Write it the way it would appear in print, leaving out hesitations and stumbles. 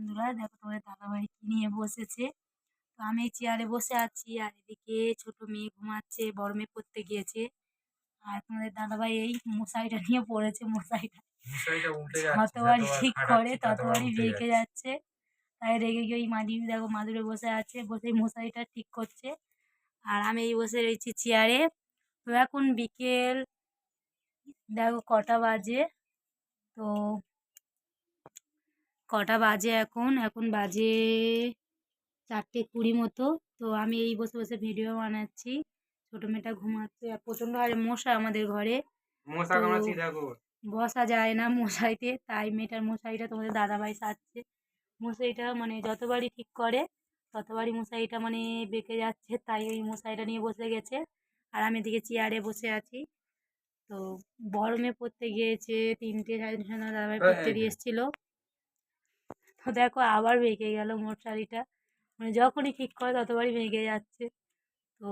বন্ধুরা দেখো তোমাদের দাদাভাই কি নিয়ে বসেছে। তো আমি এই চেয়ারে বসে আছি আর এদিকে ছোট মেয়ে ঘুমাচ্ছে, বড় মেয়ে পড়তে গিয়েছে। আর তোমাদের দাদাভাই এই মশারিটা নিয়ে পড়েছে। মশারিটা যতবারই ঠিক করে ততবারই বেঁকে যাচ্ছে। তাই রেগে গিয়ে ওই দেখো মাদুরে বসে আছে, বসে মশারিটা ঠিক করছে। আর আমি এই বসে রয়েছি চেয়ারে। তো এখন বিকেল দেখো কটা বাজে। তো এখন এখন বাজে 4:20 মতো। তো আমি এই বসে বসে ভিডিও বানাচ্ছি। ছোট মেয়েটা ঘুমাচ্ছে আর প্রচন্ড হারে মশা আমাদের ঘরে। তো বসা যায় না মশারিতে, তাই মেয়েটার মশারিটা তোমাদের দাদাভাই সারছে। মশারিটা মানে যতবারই ঠিক করে ততবারই মশারিটা মানে বেঁকে যাচ্ছে, তাই ওই মশারিটা নিয়ে বসে গেছে। আর আমি এদিকে চেয়ারে বসে আছি। তো বড় মেয়ে পড়তে গিয়েছে 3টে 3:30 সময় দাদাভাই পড়তে দিয়ে এসেছিলো। তো দেখো আবার বেঁকে গেল মশারিটা, মানে যখনই ঠিক করে ততবারই ভেঙে যাচ্ছে। তো